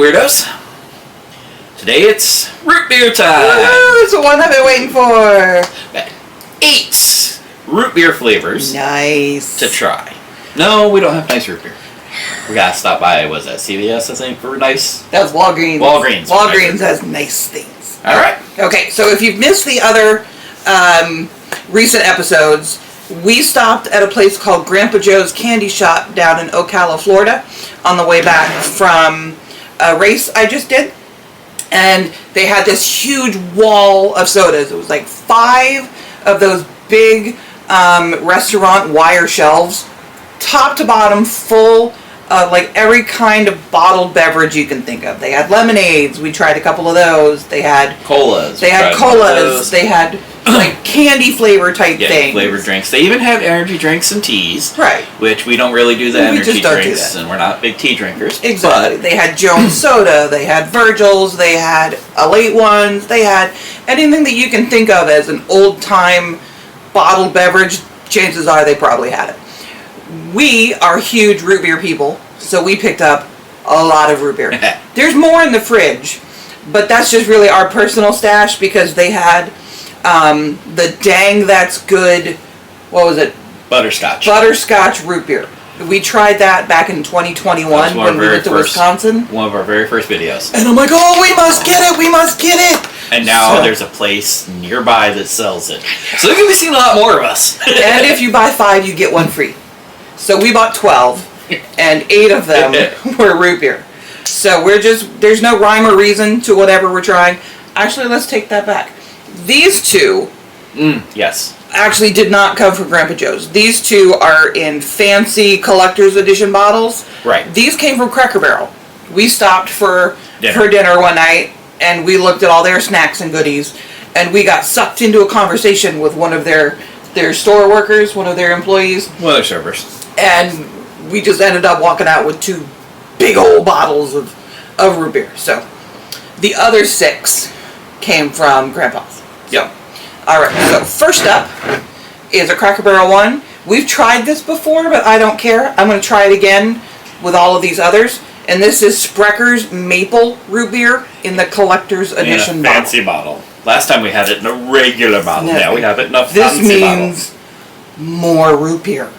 Weirdos. Today it's root beer time. Woo, it's the one I've been waiting for. 8 root beer flavors Nice. to try. No, we don't have nice root beer. We gotta stop by, was that CVS, I think, for nice? That was Walgreens. Walgreens has nice things. Alright. Okay, so if you've missed the other recent episodes, we stopped at a place called Grandpa Joe's Candy Shop down in Ocala, Florida, on the way back from a race I just did. And they had this huge wall of sodas. It was like 5 of those big restaurant wire shelves, top to bottom, full of like every kind of bottled beverage you can think of. They had lemonades. We tried a couple of those. They had colas. They had like candy flavor type things. Flavored drinks. They even had energy drinks and teas. Right. Which we don't really do the energy don't drinks, and we're not big tea drinkers. Exactly. But they had Jones Soda. They had Virgil's. They had Elate ones. They had anything that you can think of as an old time bottled beverage. Chances are they probably had it. We are huge root beer people, so we picked up a lot of root beer. There's more in the fridge, but that's just really our personal stash because they had the Dang That's Good, what was it? Butterscotch root beer. We tried that back in 2021 when we went to Wisconsin. One of our very first videos. And I'm like, oh, we must get it! And now there's a place nearby that sells it. So you're going to be seeing a lot more of us. And if you buy 5, you get 1 free. So we bought 12, and 8 of them were root beer. So there's no rhyme or reason to whatever we're trying. Actually, let's take that back. These 2 yes, actually did not come from Grandpa Joe's. These 2 are in fancy collector's edition bottles. Right. These came from Cracker Barrel. We stopped for dinner one night, and we looked at all their snacks and goodies, and we got sucked into a conversation with one of their store workers, one of their employees. One of their servers. And we just ended up walking out with 2 big old bottles of root beer. So the other 6 came from Grandpa's. Yep. Alright, so first up is a Cracker Barrel one. We've tried this before, but I don't care. I'm going to try it again with all of these others. And this is Sprecker's Maple Root Beer in the Collector's Edition bottle. Fancy bottle. Last time we had it in a regular bottle. No. Now we have it in a fancy bottle. This bottle. means more root beer.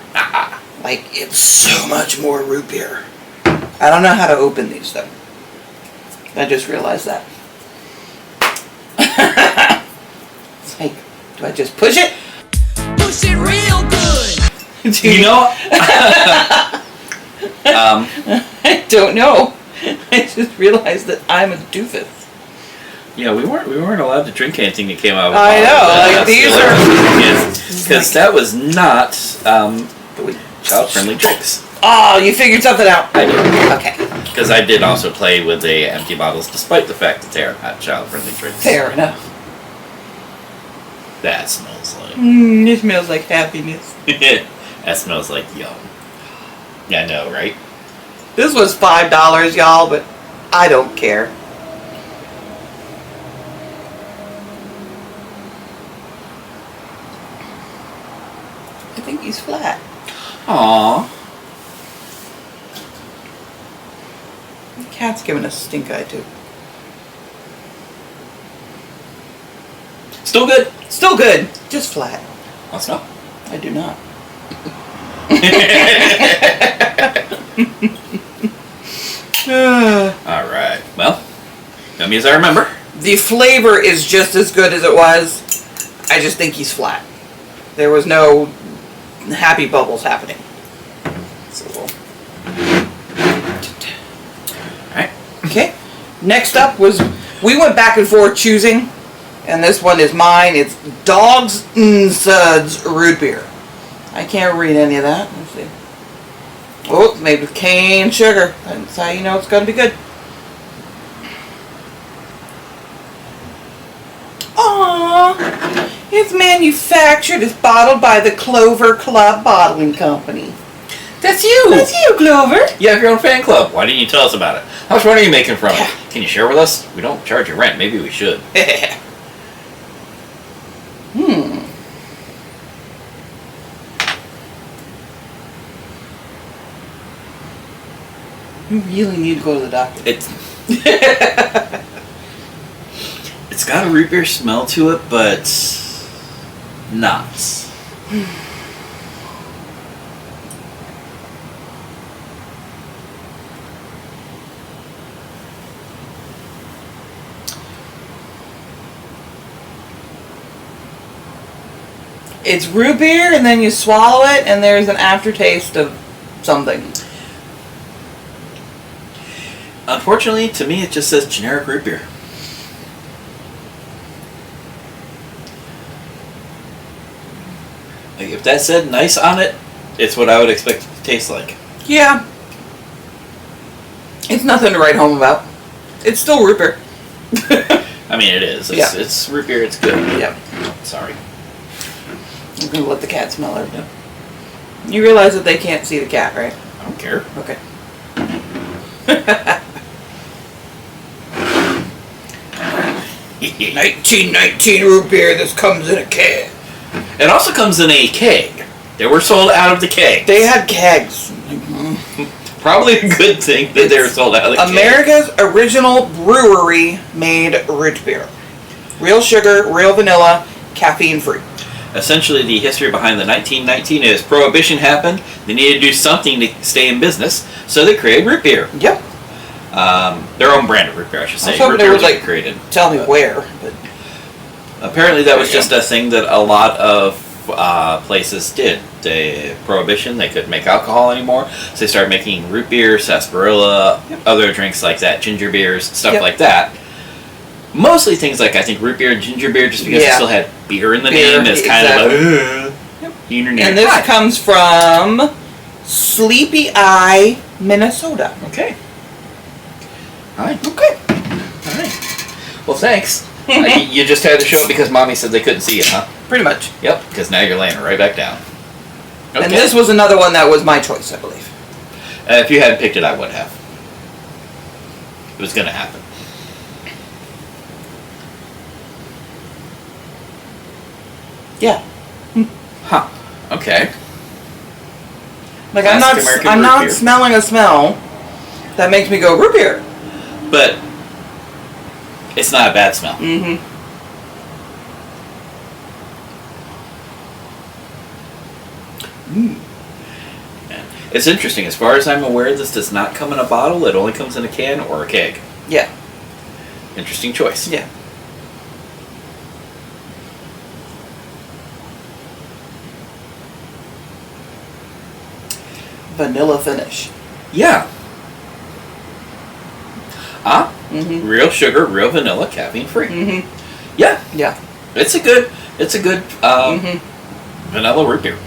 Like, it's so much more root beer. I don't know how to open these, though. I just realized that. It's like, do I just push it? Push it real good. You know? I don't know. I just realized that I'm a doofus. Yeah, we weren't allowed to drink anything that came out of a I bottle. know, like these are... Because that was not child-friendly drinks. Oh, you figured something out. I did. Okay. Because I did also play with the empty bottles, despite the fact that they are not child-friendly drinks. Fair enough. That smells like... It smells like happiness. That smells like yum. Yeah, I know, right? This was $5, y'all, but I don't care. I think he's flat. Aww. The cat's giving us stink eye, too. Still good. Still good. Just flat. Let's go. I do not. Alright. Well, yummy as I remember. The flavor is just as good as it was. I just think he's flat. There was no happy bubbles happening. So Alright. okay. Next up was, we went back and forth choosing, and this one is mine. It's Dogs N' Suds root beer. I can't read any of that. Let's see. Oh, it's made with cane sugar. That's how you know it's going to be good. Aww. It's manufactured, it's bottled by the Clover Club Bottling Company. That's you! That's you, Clover! You have your own fan club. Why didn't you tell us about it? How much money are you making from it? Can you share with us? We don't charge you rent. Maybe we should. You really need to go to the doctor. It's got a root beer smell to it, but not. It's root beer, and then you swallow it, and there's an aftertaste of something. Unfortunately, to me, it just says generic root beer. Like, if that said nice on it, it's what I would expect it to taste like. Yeah. It's nothing to write home about. It's still root beer. I mean, it is. It's root beer. It's good. Yep. Sorry. I'm going to let the cat smell it. Yep. You realize that they can't see the cat, right? I don't care. Okay. 1919 root beer. This comes in a keg. It also comes in a keg. They were sold out of the keg. They had kegs. Probably a good thing that they were sold out of the keg. America's original brewery made root beer. Real sugar, real vanilla, caffeine free. Essentially, the history behind the 1919 is Prohibition happened. They needed to do something to stay in business, so they created root beer. Yep. Their own brand of root bear, I should say. I was hoping Root they beer would was like created. tell me where, but Apparently, that was just a thing that a lot of places did. Prohibition, they couldn't make alcohol anymore, so they started making root beer, sarsaparilla, other drinks like that, ginger beers, stuff like that. Mostly things like, I think, root beer and ginger beer, just because it still had beer in the name, is kind of And this comes from Sleepy Eye, Minnesota. Okay. Hi. Okay. All right. Well, thanks. You just had to show it because Mommy said they couldn't see it, huh? Pretty much. Yep, because now you're laying it right back down. Okay. And this was another one that was my choice, I believe. If you hadn't picked it, I would have. It was going to happen. Yeah. Huh. Okay. Like, Classic I'm American root not beer. smelling a smell that makes me go root beer. But it's not a bad smell. Mm-hmm. It's interesting. As far as I'm aware, this does not come in a bottle. It only comes in a can or a keg. Yeah. Interesting choice. Yeah. Vanilla finish. Yeah. Mm-hmm. Real sugar, real vanilla, caffeine free. Mm-hmm. Yeah. Yeah. It's a good vanilla root beer.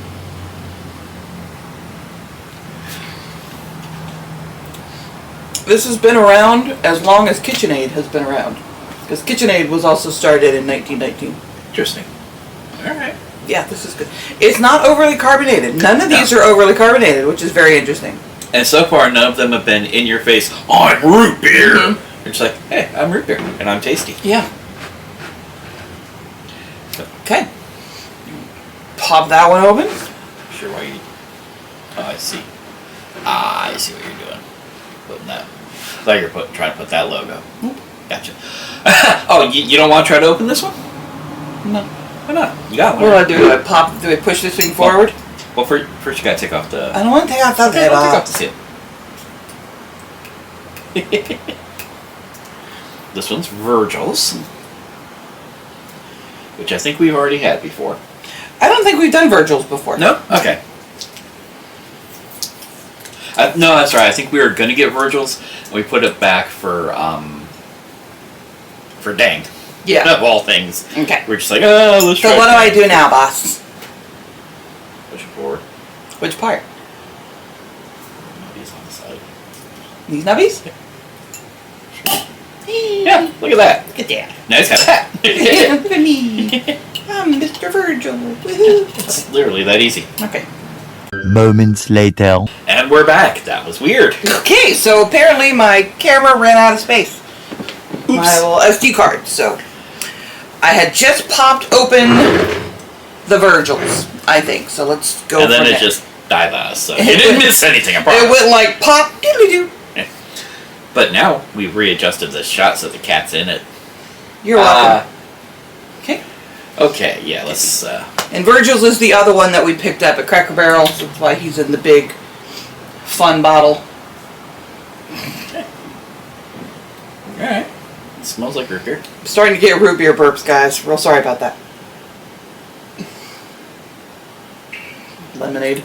This has been around as long as KitchenAid has been around. Because KitchenAid was also started in 1919. Interesting. All right. Yeah, this is good. It's not overly carbonated. None of these are overly carbonated, which is very interesting. And so far, none of them have been in your face, I'm root beer! Mm-hmm. It's like, hey, I'm root beer, and I'm tasty. Yeah. Okay. Pop that one open. Sure, why you... Oh, I see. I see what you're doing. Putting that... I thought you were trying to put that logo. Gotcha. Oh, you don't want to try to open this one? No. Why not? You got one. What do I do? Do I push this thing forward? Well, first you gotta take off the... I don't want to take off the Okay, lid don't take off. off the seal. This one's Virgil's, which I think we've already had before. I don't think we've done Virgil's before. No? Okay. No, that's right. I think we were gonna get Virgil's, and we put it back for Dang. Yeah. Of all things. Okay. We're just like, oh, let's try. So what do I Dang. do now, boss? Push it forward. Which part? These on the side. These nubbies? Yeah, look at that. Look at that. Now it's got a hat. Look at me. I'm Mr. Virgil. Woohoo. It's literally that easy. Okay. Moments later. And we're back. That was weird. Okay, so apparently my camera ran out of space. My little SD card, so I had just popped open the Virgils, I think. So let's go And then from it there. just died on us, so you didn't miss anything, I promise. It went like pop, doodly doo. But now we've readjusted the shot so the cat's in it. You're welcome. Okay. Okay, yeah, let's... And Virgil's is the other one that we picked up at Cracker Barrel. So that's why he's in the big, fun bottle. Alright. It smells like root beer. I'm starting to get root beer burps, guys. Real sorry about that. Lemonade.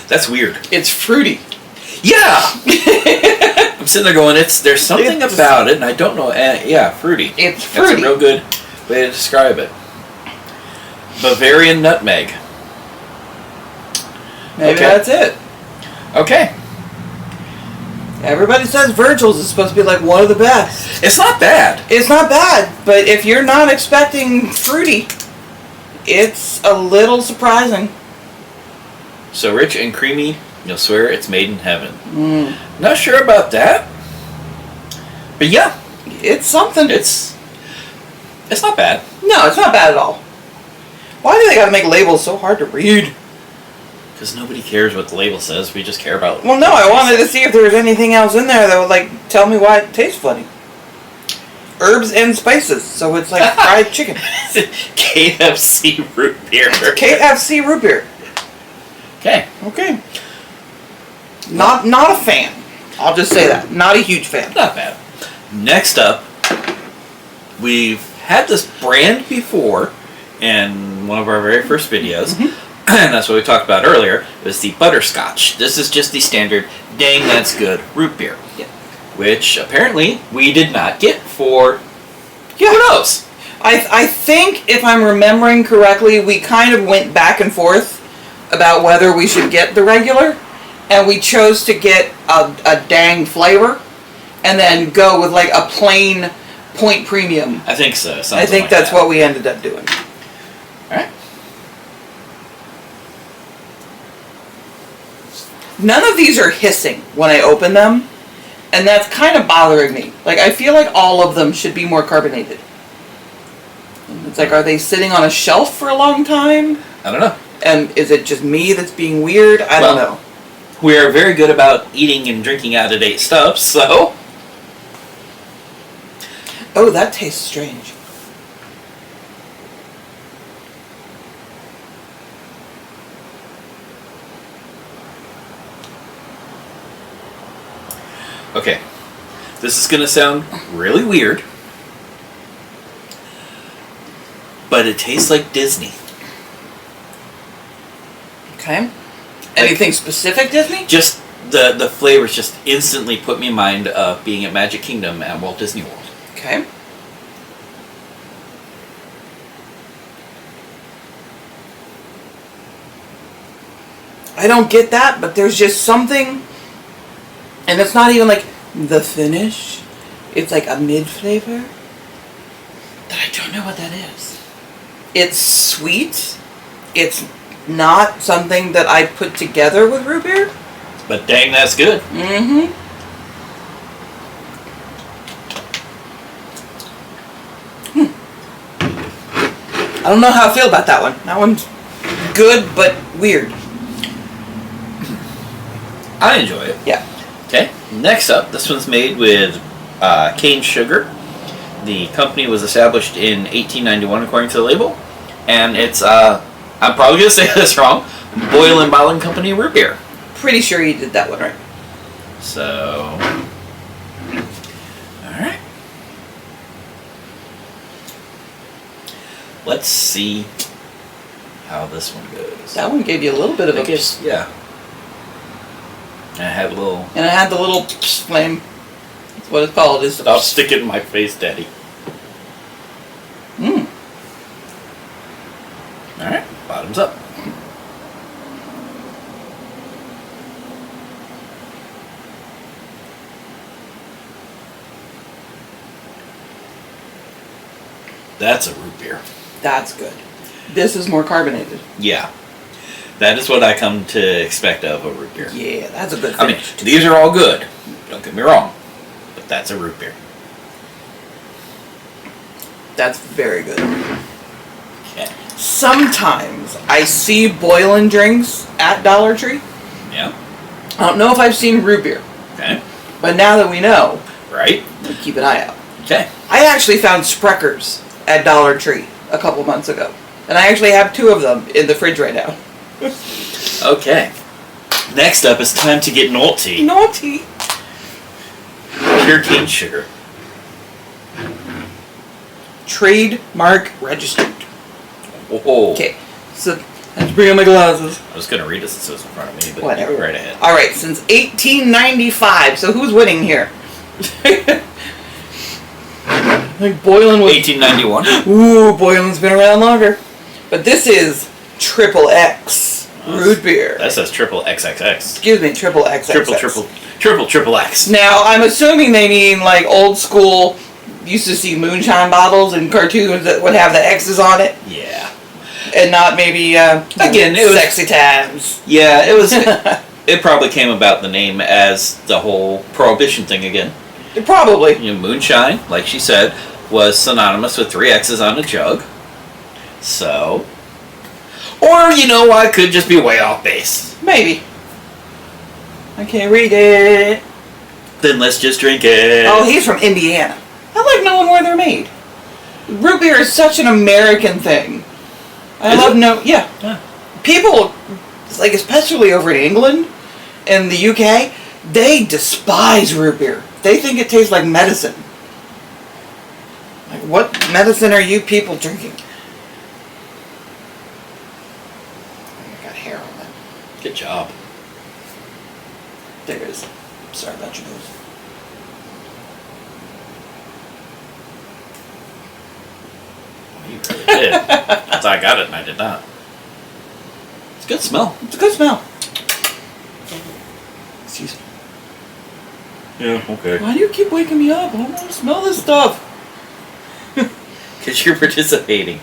That's weird. It's fruity. Yeah! I'm sitting there going, there's something about it, and I don't know. Yeah, fruity. It's fruity. That's a real good way to describe it. Bavarian nutmeg. Maybe Okay. that's it. Okay. Everybody says Virgil's is supposed to be like one of the best. It's not bad. It's not bad, but if you're not expecting fruity, it's a little surprising. So rich and creamy, you'll swear it's made in heaven. Mm. Not sure about that. But yeah, It's something. it's not bad. No, it's not bad at all. Why do they gotta make labels so hard to read? Because nobody cares what the label says. We just care about... Well, no, I wanted to see if there was anything else in there that would, like, tell me why it tastes funny. Herbs and spices, so it's like fried chicken. KFC root beer. KFC root beer. Okay. Okay. Not a fan. I'll just say that. Not a huge fan. Not bad. Next up, we've had this brand before in one of our very first videos. Mm-hmm. And that's what we talked about earlier. It was the butterscotch. This is just the standard, dang, that's good root beer. Yeah. Which apparently we did not get for... Yeah. Who knows? I think, if I'm remembering correctly, we kind of went back and forth about whether we should get the regular, and we chose to get a dang flavor, and then go with like a plain point premium. I think so. I think that's what we ended up doing. Alright. None of these are hissing when I open them, and that's kind of bothering me. Like, I feel like all of them should be more carbonated. And it's like, are they sitting on a shelf for a long time? I don't know. And is it just me that's being weird? I don't know. We are very good about eating and drinking out-of-date stuff, so... Oh, that tastes strange. Okay. This is going to sound really weird, but it tastes like Disney. Okay. Anything specific, Disney? Just the flavors just instantly put me in mind of being at Magic Kingdom at Walt Disney World. Okay. I don't get that, but there's just something, and it's not even like the finish. It's like a mid flavor that I don't know what that is. It's sweet. It's not something that I put together with root beer. But dang, that's good. Mm-hmm. I don't know how I feel about that one. That one's good, but weird. I enjoy it. Yeah. Okay, next up, this one's made with cane sugar. The company was established in 1891 according to the label. And it's, I'm probably going to say this wrong, Boyle and Bottling Company root beer. Pretty sure you did that one right. So, alright. Let's see how this one goes. That one gave you a little bit of a kiss. Yeah. And I had a little... And I had the little flame. That's what it's called. Is Stop sticking in my face, Daddy. Mmm. Alright, bottoms up. That's a root beer. That's good. This is more carbonated. Yeah. That is what I come to expect of a root beer. Yeah, that's a good I mean, finish. these are all good. Don't get me wrong. But That's a root beer. That's very good. Okay. Sometimes I see boiling drinks at Dollar Tree. Yeah. I don't know if I've seen root beer, Okay. but now that we know, Right. we'll keep an eye out. Okay. I actually found Spreckers at Dollar Tree a couple months ago, and I actually have 2 of them in the fridge right now. Okay. Next up, it's time to get naughty. Naughty. Pure cane sugar. Trademark registered. Oh. Okay, so I have to bring out my glasses. I was gonna read this since it was in front of me, but Whatever. you go right ahead. All right, since 1895. So who's winning here? Like Boylan was. 1891. Ooh, Boylan's been around longer. But this is triple X root beer. That says triple XXX. Excuse me, triple XXX. Triple X. Now, I'm assuming they mean like old school. Used to see moonshine bottles in cartoons that would have the X's on it, Yeah. and not maybe Again, it was sexy times. Yeah, it was. It probably came about the name as the whole prohibition thing again. Probably. You know, moonshine, like she said, was synonymous with 3 X's on a jug. So, or you know what, could just be way off base. Maybe. I can't read it. Then let's just drink it. Oh, he's from Indiana. I like knowing where they're made. Root beer is such an American thing. I Is love it? Yeah. People, like especially over in England and the UK, they despise root beer. They think it tastes like medicine. Like, what medicine are you people drinking? I got hair on that. Good job. There it is. Sorry about your nose. You really did. I thought I got it and I did not. It's a good smell. It's a good smell. Excuse me. Yeah, okay. Why do you keep waking me up? I don't want to smell this stuff. Because you're participating.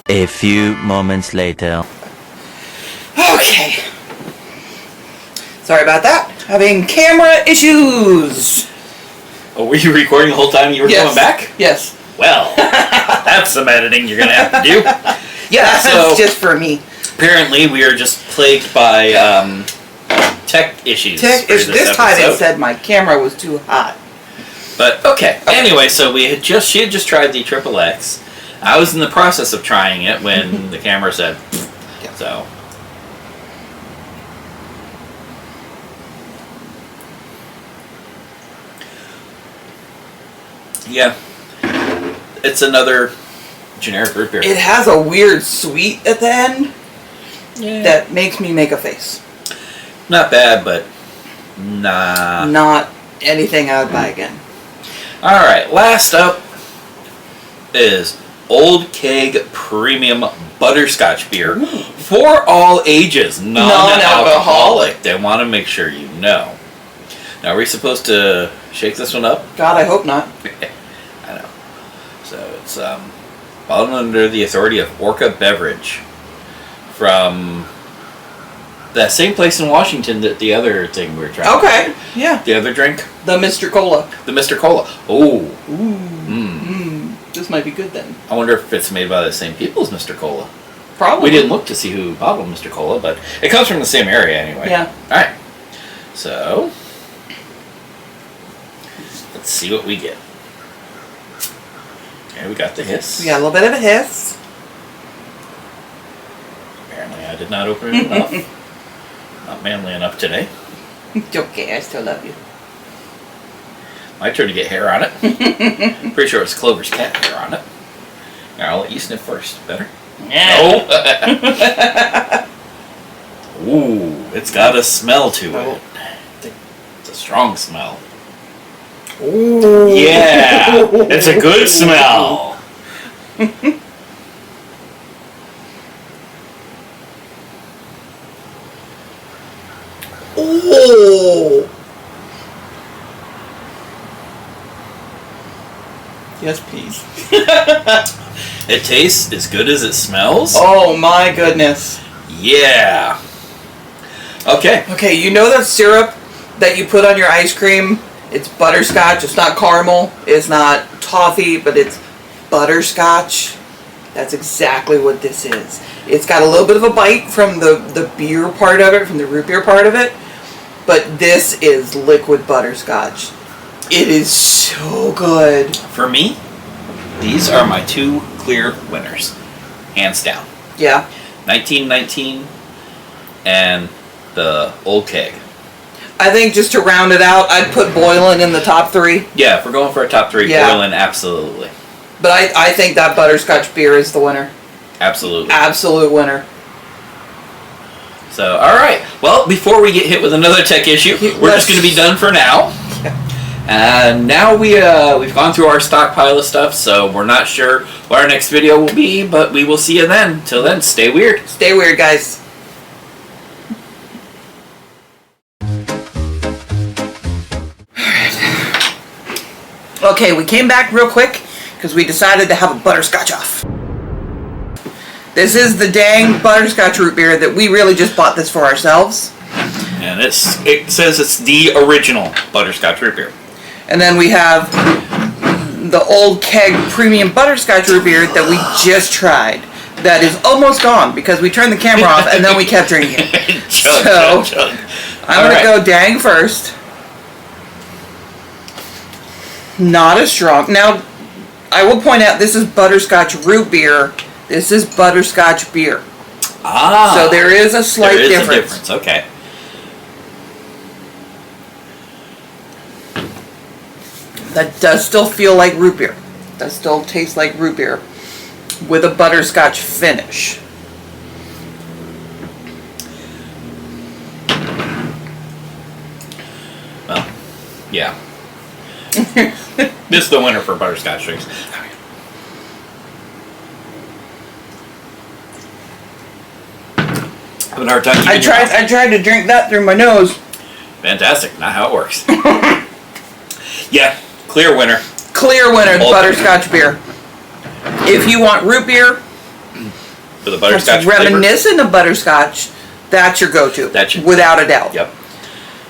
A few moments later. Okay. Sorry about that. Having camera issues. Oh, were you recording the whole time you were Yes. coming back? Yes. Well, that's some editing you're going to have to do. Yeah, So- that's just for me. Apparently, we are just plagued by tech issues. Tech for is this time it episode. said my camera was too hot. But okay. Anyway, so she had just tried the Triple X. I was in the process of trying it when the camera said. Yeah. So. Yeah. It's another generic root beer. It has a weird sweet at the end that makes me make a face. Not bad, but nah. Not anything I would buy again. Alright, last up is Old Keg Premium Butterscotch Beer for all ages, non-alcoholic. They want to make sure you know. Now, are we supposed to shake this one up? God, I hope not. I know. So it's bottled under the authority of Orca Beverage from that same place in Washington that the other thing we were trying. Okay, yeah. The other drink, The Mr. Cola. the Mr. Cola. Oh. This might be good then. I wonder if it's made by the same people as Mr. Cola. Probably. We didn't look to see who bottled Mr. Cola, but it comes from the same area anyway. Yeah. Alright. So, let's see what we get. Okay, we got the hiss. We got a little bit of a hiss. Apparently I did not open it enough. Not manly enough today. It's okay, I still love you. My turn to get hair on it. Pretty sure it's Clover's cat hair on it. Now I'll let you sniff first. Better? No. Ooh, it's got a smell to it. It's a strong smell. Ooh. Yeah, it's a good smell. Oh. Yes, please. It tastes as good as it smells. Oh my goodness. Yeah. Okay. Okay, you know that syrup that you put on your ice cream? It's butterscotch. It's not caramel. It's not toffee, but it's butterscotch. That's exactly what this is. It's got a little bit of a bite from the beer part of it, from the root beer part of it, but this is liquid butterscotch. It is so good. For me, these are my two clear winners, hands down. Yeah. 1919 and the Old Keg. I think just to round it out, I'd put Boylan in the top 3. Yeah, if we're going for a top 3, Yeah. Boylan, absolutely. But I think that butterscotch beer is the winner. Absolutely. Absolute winner. So, all right. Well, before we get hit with another tech issue, we're just going to be done for now. And now we've gone through our stockpile of stuff, so we're not sure what our next video will be, but we will see you then. Till then, stay weird. Stay weird, guys. Okay, we came back real quick because we decided to have a butterscotch off. This is the dang butterscotch root beer that we really just bought this for ourselves. And it says it's the original butterscotch root beer. And then we have the Old Keg premium butterscotch root beer that we just tried. That is almost gone because we turned the camera off and then we kept drinking. chug. I'm going to go dang first. Not as strong. Now, I will point out this is butterscotch root beer. This is butterscotch beer. Ah. So there is a slight there is difference. a difference. Okay. That does still feel like root beer. That still tastes like root beer with a butterscotch finish. Well, yeah. This is the winner for butterscotch drinks. Having a hard time keeping your mouth. I tried to drink that through my nose. Fantastic. Not how it works. Yeah, clear winner. Clear winner, the Ultimate. butterscotch beer. If you want root beer, For the butterscotch that's flavor. reminiscent of butterscotch, that's your go-to. That's your without a doubt. Yep.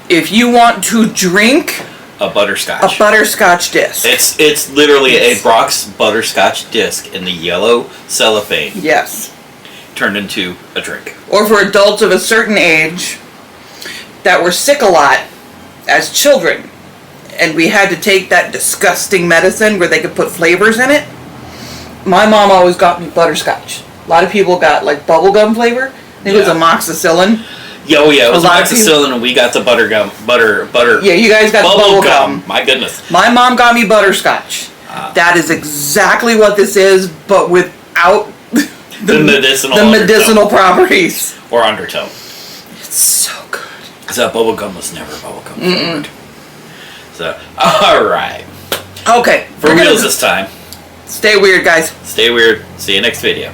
If you want to drink A butterscotch. a butterscotch disc. It's literally Yes. a Brock's butterscotch disc in the yellow cellophane Yes. turned into a drink. Or for adults of a certain age that were sick a lot as children, and we had to take that disgusting medicine where they could put flavors in it. My mom always got me butterscotch. A lot of people got like bubblegum flavor. I think it was Yeah. amoxicillin. Yeah, oh yeah, it was A lot of amoxicillin and we got the butter. Yeah, you guys got bubble bubblegum. gum. My goodness. My mom got me butterscotch. That is exactly what this is, but without The medicinal the undertone. medicinal properties. Or undertone. It's so good. Because that bubblegum was never bubblegum flavored. So, alright. Okay. For we're gonna reals this time. Stay weird, guys. Stay weird. See you next video.